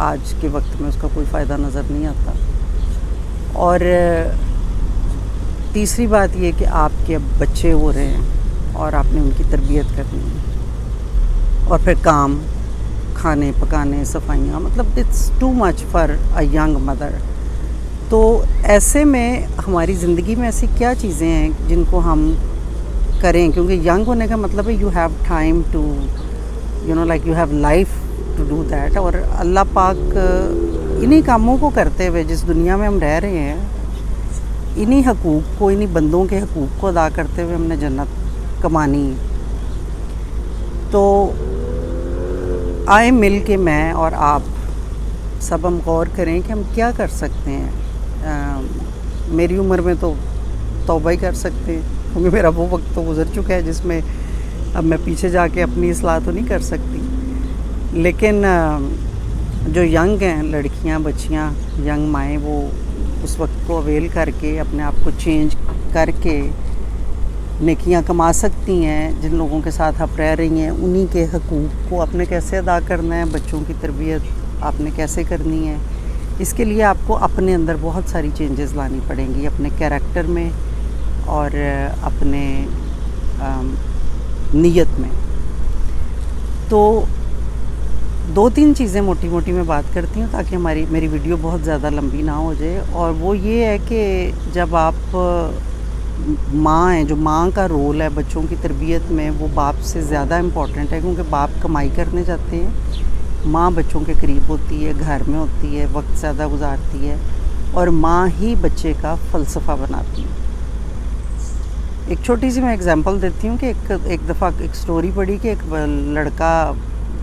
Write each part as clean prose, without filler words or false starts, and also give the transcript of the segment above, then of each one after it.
آج کے وقت میں اس کا کوئی فائدہ نظر نہیں آتا. اور تیسری بات یہ کہ آپ کے اب بچے ہو رہے ہیں اور آپ نے ان کی تربیت کرنی ہے، اور پھر کام، کھانے پکانے، صفائیاں، مطلب it's too much for a young mother. تو ایسے میں ہماری زندگی میں ایسی کیا چیزیں ہیں جن کو ہم کریں، کیونکہ ینگ ہونے کا مطلب ہے you have time to like you have life to do that. اور اللہ پاک انہی کاموں کو کرتے ہوئے جس دنیا میں ہم رہ رہے ہیں، انہی حقوق کو، انہی بندوں کے حقوق کو ادا کرتے ہوئے ہم نے جنت کمانی. تو آئے مل کے میں اور آپ سب ہم غور کریں کہ ہم کیا کر سکتے ہیں. میری عمر میں تو توبہ ہی کر سکتے ہیں، کیونکہ میرا وہ وقت تو گزر چکا ہے جس میں اب میں پیچھے جا کے اپنی اصلاح تو نہیں کر سکتی. لیکن جو ینگ ہیں، لڑکیاں، بچیاں، ینگ مائیں، وہ اس وقت کو اویل کر کے اپنے آپ کو چینج کر کے نیکیاں کما سکتی ہیں. جن لوگوں کے ساتھ آپ رہ رہی ہیں انہی کے حقوق کو آپ نے کیسے ادا کرنا ہے، بچوں کی تربیت آپ نے کیسے کرنی ہے. اس کے لیے آپ کو اپنے اندر بہت ساری چینجز لانی پڑیں گی، اپنے کیریکٹر میں اور اپنے نیت میں. تو 2-3 چیزیں موٹی موٹی میں بات کرتی ہوں تاکہ میری ویڈیو بہت زیادہ لمبی نہ ہو جائے. اور وہ یہ ہے کہ جب آپ ماں ہیں، جو ماں کا رول ہے بچوں کی تربیت میں، وہ باپ سے زیادہ امپورٹنٹ ہے، کیونکہ باپ کمائی کرنے جاتے ہیں، ماں بچوں کے قریب ہوتی ہے، گھر میں ہوتی ہے، وقت زیادہ گزارتی ہے، اور ماں ہی بچے کا فلسفہ بناتی ہے. ایک چھوٹی سی میں اگزامپل دیتی ہوں کہ ایک دفعہ ایک سٹوری پڑھی کہ ایک لڑکا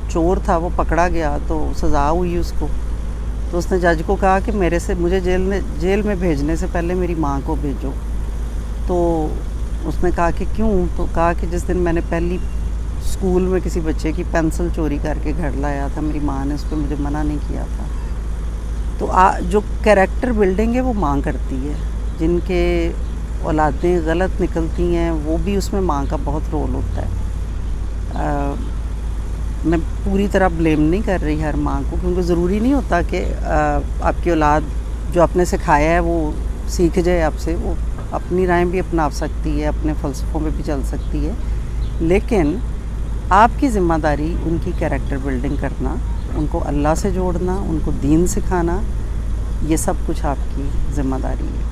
چور تھا، وہ پکڑا گیا تو سزا ہوئی اس کو. تو اس نے جج کو کہا کہ مجھے جیل میں بھیجنے سے پہلے میری ماں کو بھیجو. تو اس نے کہا کہ کیوں؟ تو کہا کہ جس دن میں نے پہلی اسکول میں کسی بچے کی پینسل چوری کر کے گھر لایا تھا، میری ماں نے اس پہ مجھے منع نہیں کیا تھا. تو جو کیریکٹر بلڈنگ ہے وہ ماں کرتی ہے. جن کے اولادیں غلط نکلتی ہیں وہ بھی اس میں ماں کا بہت رول ہوتا ہے. میں پوری طرح بلیم نہیں کر رہی ہر ماں کو، کیونکہ ضروری نہیں ہوتا کہ آپ کی اولاد جو آپ نے سکھایا ہے وہ سیکھ جائے آپ سے. وہ اپنی رائیں بھی اپنا سکتی ہے، اپنے فلسفوں پہ بھی چل سکتی ہے، لیکن آپ کی ذمہ داری ان کی کیریکٹر بلڈنگ کرنا، ان کو اللہ سے جوڑنا، ان کو دین سکھانا، یہ سب کچھ آپ کی ذمہ داری ہے.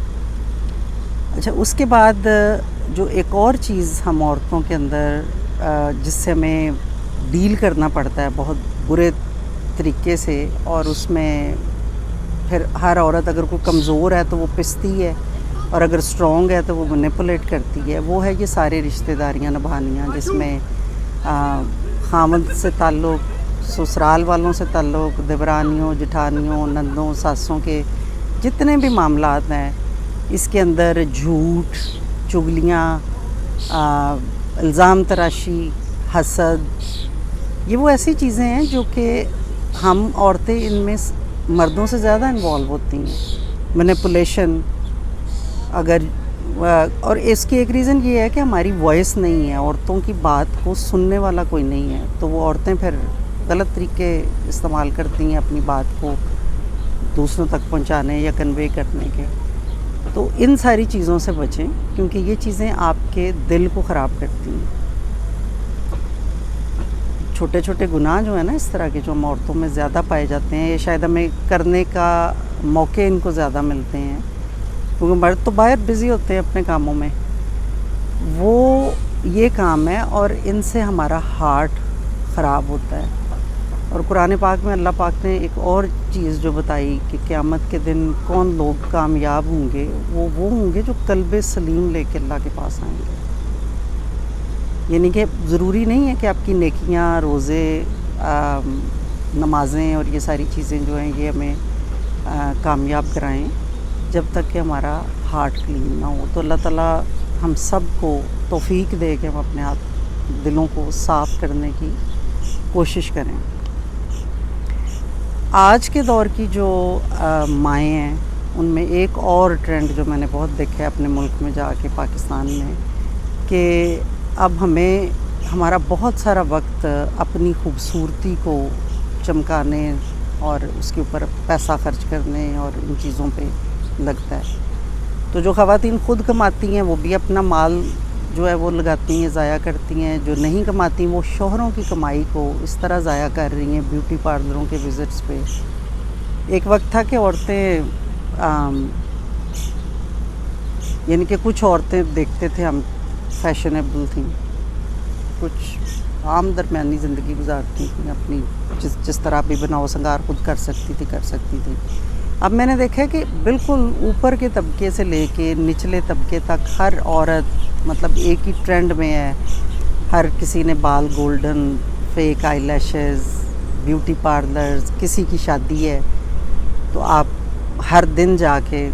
اچھا، اس کے بعد جو ایک اور چیز ہم عورتوں کے اندر جس سے ہمیں ڈیل کرنا پڑتا ہے بہت برے طریقے سے، اور اس میں پھر ہر عورت اگر کوئی کمزور ہے تو وہ پستی ہے، اور اگر اسٹرانگ ہے تو وہ مینیپولیٹ کرتی ہے، وہ ہے یہ سارے رشتہ داریاں نبھانیاں، جس میں خامد سے تعلق، سسرال والوں سے تعلق، دیورانیوں، جٹھانیوں، نندوں، ساسوں کے جتنے بھی معاملات ہیں، اس کے اندر جھوٹ، چغلیاں، الزام تراشی، حسد، یہ وہ ایسی چیزیں ہیں جو کہ ہم عورتیں ان میں مردوں سے زیادہ انوالو ہوتی ہیں. مینیپولیشن، اور اس کی ایک ریزن یہ ہے کہ ہماری وائس نہیں ہے، عورتوں کی بات کو سننے والا کوئی نہیں ہے، تو وہ عورتیں پھر غلط طریقے استعمال کرتی ہیں اپنی بات کو دوسروں تک پہنچانے یا کنوے کرنے کے. تو ان ساری چیزوں سے بچیں، کیونکہ یہ چیزیں آپ کے دل کو خراب کرتی ہیں. چھوٹے چھوٹے گناہ جو ہیں نا اس طرح کے، جو ہم عورتوں میں زیادہ پائے جاتے ہیں، یہ شاید ہمیں کرنے کا موقع ان کو زیادہ ملتے ہیں، کیونکہ مرد تو باہر بزی ہوتے ہیں اپنے کاموں میں. وہ یہ کام ہے، اور ان سے ہمارا ہارٹ خراب ہوتا ہے. اور قرآن پاک میں اللہ پاک نے ایک اور چیز جو بتائی کہ قیامت کے دن کون لوگ کامیاب ہوں گے، وہ ہوں گے جو قلب سلیم لے کے اللہ کے پاس آئیں گے. یعنی کہ ضروری نہیں ہے کہ آپ کی نیکیاں، روزے، نمازیں اور یہ ساری چیزیں جو ہیں یہ ہمیں کامیاب کرائیں، جب تک کہ ہمارا ہارٹ کلین نہ ہو. تو اللہ تعالیٰ ہم سب کو توفیق دے کہ ہم اپنے دلوں کو صاف کرنے کی کوشش کریں. آج کے دور کی جو مائیں ہیں ان میں ایک اور ٹرینڈ جو میں نے بہت دیکھا ہے اپنے ملک میں جا کے، پاکستان میں، کہ اب ہمارا بہت سارا وقت اپنی خوبصورتی کو چمکانے اور اس کے اوپر پیسہ خرچ کرنے اور ان چیزوں پہ لگتا ہے. تو جو خواتین خود کماتی ہیں وہ بھی اپنا مال جو ہے وہ لگاتی ہیں, ضائع کرتی ہیں. جو نہیں کماتی وہ شوہروں کی کمائی کو اس طرح ضائع کر رہی ہیں بیوٹی پارلروں کے وزٹس پہ. ایک وقت تھا کہ عورتیں یعنی کہ کچھ عورتیں دیکھتے تھے ہم فیشنیبل تھیں, کچھ عام درمیانی زندگی گزارتی تھیں, اپنی جس طرح بھی بناؤ سنگار خود کر سکتی تھی. اب میں نے دیکھا کہ بالکل اوپر کے طبقے سے لے کے نچلے طبقے تک ہر عورت مطلب ایک ہی ٹرینڈ میں ہے. ہر کسی نے بال گولڈن, فیک آئی لیشز, بیوٹی پارلرز, کسی کی شادی ہے تو آپ ہر دن جا کے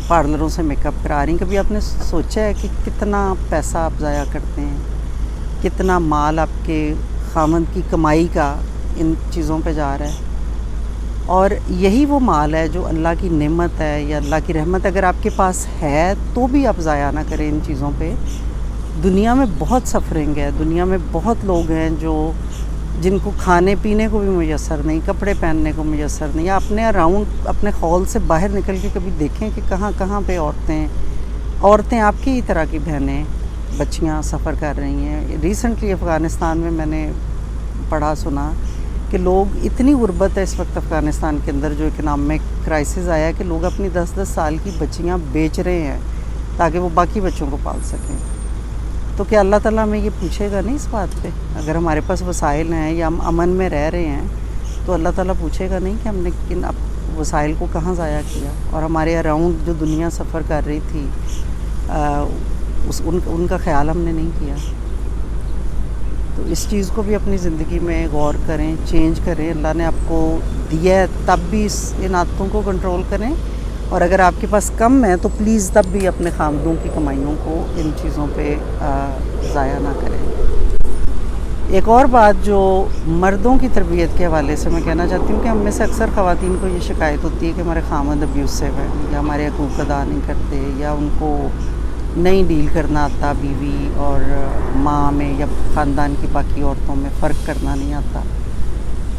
پارلروں سے میک اپ کرا رہی ہیں. کبھی آپ نے سوچا ہے کہ کتنا پیسہ آپ ضائع کرتے ہیں, کتنا مال آپ کے خاوند کی کمائی کا ان چیزوں پہ جا رہا ہے؟ اور یہی وہ مال ہے جو اللہ کی نعمت ہے یا اللہ کی رحمت اگر آپ کے پاس ہے تو بھی آپ ضائع نہ کریں ان چیزوں پہ. دنیا میں بہت سفرنگ ہے, دنیا میں بہت لوگ ہیں جن کو کھانے پینے کو بھی میسر نہیں, کپڑے پہننے کو میسر نہیں. یا اپنے اراؤنڈ اپنے خول سے باہر نکل کے کبھی دیکھیں کہ کہاں کہاں پہ عورتیں آپ کی ہی طرح کی بہنیں, بچیاں سفر کر رہی ہیں. ریسنٹلی افغانستان میں نے پڑھا سنا کہ لوگ اتنی غربت ہے اس وقت افغانستان کے اندر, جو اکنامک کرائسس آیا کہ لوگ اپنی 10-10 سال کی بچیاں بیچ رہے ہیں تاکہ وہ باقی بچوں کو پال سکیں. تو کیا اللہ تعالیٰ ہمیں یہ پوچھے گا نہیں اس بات پہ؟ اگر ہمارے پاس وسائل ہیں یا ہم امن میں رہ رہے ہیں تو اللہ تعالیٰ پوچھے گا نہیں کہ ہم نے کن وسائل کو کہاں ضائع کیا؟ اور ہمارے اراؤنڈ جو دنیا سفر کر رہی تھی ان کا خیال ہم نے نہیں کیا. تو اس چیز کو بھی اپنی زندگی میں غور کریں, چینج کریں. اللہ نے آپ کو دیا ہے تب بھی ان عادتوں کو کنٹرول کریں, اور اگر آپ کے پاس کم ہے تو پلیز تب بھی اپنے خامدوں کی کمائیوں کو ان چیزوں پہ ضائع نہ کریں. ایک اور بات جو مردوں کی تربیت کے حوالے سے میں کہنا چاہتی ہوں کہ ہم میں سے اکثر خواتین کو یہ شکایت ہوتی ہے کہ ہمارے خامد ابیوسو ہیں, یا ہمارے حقوق ادا نہیں کرتے, یا ان کو نہیں ڈیل کرنا آتا بیوی اور ماں میں یا خاندان کی باقی عورتوں میں فرق کرنا نہیں آتا.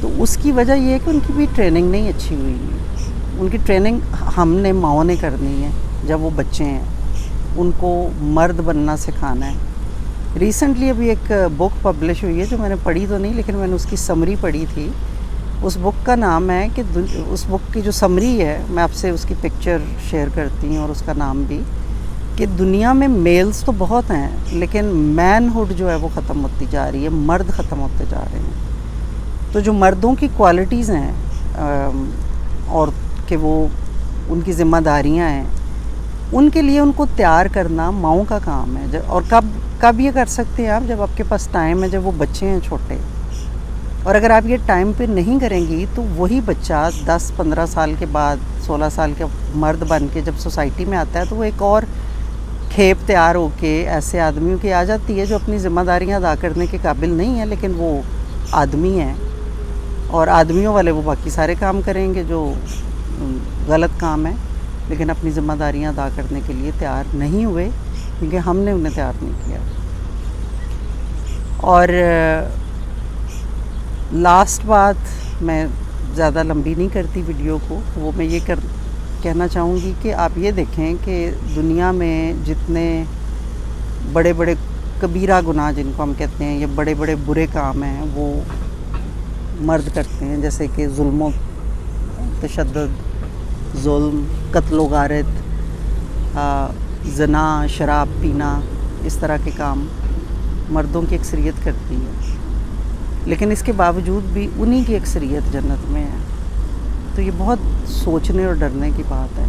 تو اس کی وجہ یہ ہے کہ ان کی بھی ٹریننگ نہیں اچھی ہوئی ہے. ان کی ٹریننگ ہم نے ماؤں نے کرنی ہے جب وہ بچے ہیں, ان کو مرد بننا سکھانا ہے. ریسنٹلی ابھی ایک بک پبلش ہوئی ہے جو میں نے پڑھی تو نہیں لیکن میں نے اس کی سمری پڑھی تھی. اس بک کا نام ہے کہ اس بک کی جو سمری ہے, میں آپ سے اس کی پکچر شیئر کرتی ہوں اور اس کا نام بھی, کہ دنیا میں میلز تو بہت ہیں لیکن مین ہوڈ جو ہے وہ ختم ہوتی جا رہی ہے, مرد ختم ہوتے جا رہے ہیں. تو جو مردوں کی کوالٹیز ہیں اور کہ وہ ان کی ذمہ داریاں ہیں, ان کے لیے ان کو تیار کرنا ماؤں کا کام ہے. اور کب یہ کر سکتے ہیں آپ؟ جب آپ کے پاس ٹائم ہے, جب وہ بچے ہیں چھوٹے. اور اگر آپ یہ ٹائم پہ نہیں کریں گی تو وہی بچہ 10-15 سال کے بعد 16 سال کا مرد بن کے جب سوسائٹی میں آتا ہے تو وہ ایک اور کھیپ تیار ہو کے ایسے آدمیوں کی آ جاتی ہے جو اپنی ذمہ داریاں ادا کرنے کے قابل نہیں ہیں, لیکن وہ آدمی ہیں اور آدمیوں والے وہ باقی سارے کام کریں گے جو غلط کام ہے, لیکن اپنی ذمہ داریاں ادا کرنے کے لیے تیار نہیں ہوئے کیونکہ ہم نے انہیں تیار نہیں کیا. اور لاسٹ بات, میں زیادہ لمبی نہیں کرتی ویڈیو کو, وہ میں یہ کہنا چاہوں گی کہ آپ یہ دیکھیں کہ دنیا میں جتنے بڑے بڑے کبیرہ گناہ جن کو ہم کہتے ہیں, یہ بڑے بڑے برے کام ہیں وہ مرد کرتے ہیں, جیسے کہ ظلم و تشدد, ظلم, قتل و غارت, زنا, شراب پینا, اس طرح کے کام مردوں کی اکثریت کرتی ہے. لیکن اس کے باوجود بھی انہی کی اکثریت جنت میں ہے. تو یہ بہت سوچنے اور ڈرنے کی بات ہے,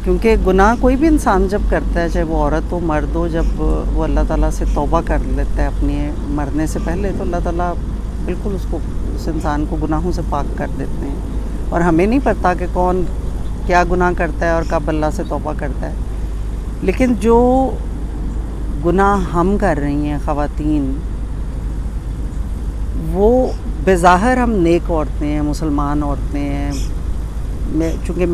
کیونکہ گناہ کوئی بھی انسان جب کرتا ہے, چاہے وہ عورت ہو مرد ہو, جب وہ اللہ تعالیٰ سے توبہ کر لیتا ہے اپنے مرنے سے پہلے تو اللہ تعالیٰ بالکل اس انسان کو گناہوں سے پاک کر دیتے ہیں. اور ہمیں نہیں پتہ کہ کون کیا گناہ کرتا ہے اور کب اللہ سے توبہ کرتا ہے. لیکن جو گناہ ہم کر رہی ہیں خواتین, وہ بظاہر ہم نیک عورتیں ہیں, مسلمان عورتیں ہیں. چونکہ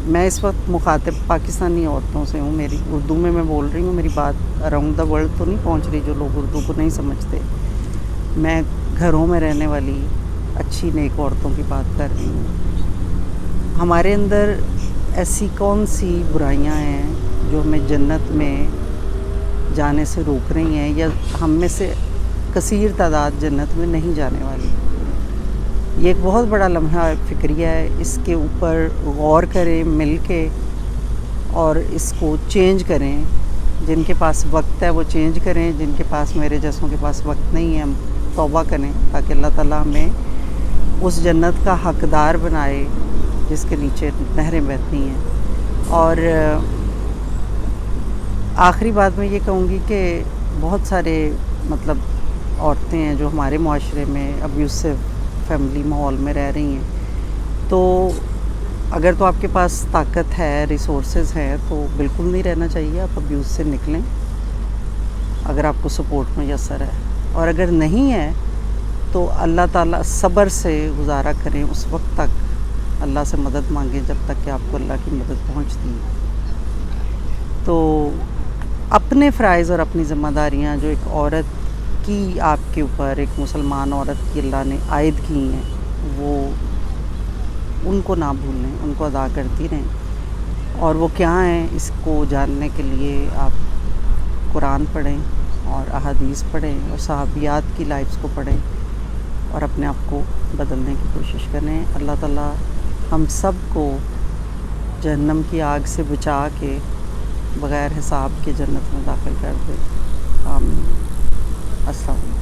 میں اس وقت مخاطب پاکستانی عورتوں سے ہوں, میری اردو میں بول رہی ہوں, میری بات اراؤنڈ دا ورلڈ تو نہیں پہنچ رہی جو لوگ اردو کو نہیں سمجھتے. میں گھروں میں رہنے والی اچھی نیک عورتوں کی بات کر رہی ہوں. ہمارے اندر ایسی کون سی برائیاں ہیں جو ہمیں جنت میں جانے سے روک رہی ہیں، یا ہم میں سے کثیر تعداد جنت میں نہیں جانے والی؟ یہ ایک بہت بڑا لمحہ فکریہ ہے. اس کے اوپر غور کریں مل کے اور اس کو چینج کریں. جن کے پاس وقت ہے وہ چینج کریں، جن کے پاس میرے جیسوں کے پاس وقت نہیں ہے ہم توبہ کریں تاکہ اللہ تعالیٰ ہمیں اس جنت کا حقدار بنائے جس کے نیچے نہریں بہتی ہیں. اور آخری بات میں یہ کہوں گی کہ بہت سارے مطلب عورتیں ہیں جو ہمارے معاشرے میں ابیوسو فیملی ماحول میں رہ رہی ہیں. تو اگر تو آپ کے پاس طاقت ہے، ریسورسز ہیں، تو بالکل نہیں رہنا چاہیے. آپ ابیوز سے نکلیں اگر آپ کو سپورٹ میسر ہے، اور اگر نہیں ہے تو اللہ تعالیٰ صبر سے گزارا کریں. اس وقت تک اللہ سے مدد مانگیں جب تک کہ آپ کو اللہ کی مدد پہنچتی ہے. تو اپنے فرائض اور اپنی ذمہ داریاں جو ایک عورت کی آپ کے اوپر، ایک مسلمان عورت کی اللہ نے عائد کی ہیں، وہ ان کو نہ بھولیں، ان کو ادا کرتی رہیں. اور وہ کیا ہیں اس کو جاننے کے لیے آپ قرآن پڑھیں اور احادیث پڑھیں اور صحابیات کی لائفز کو پڑھیں اور اپنے آپ کو بدلنے کی کوشش کریں. اللہ تعالیٰ ہم سب کو جہنم کی آگ سے بچا کے بغیر حساب کے جنت میں داخل کر دے. آمین. السلام علیکم.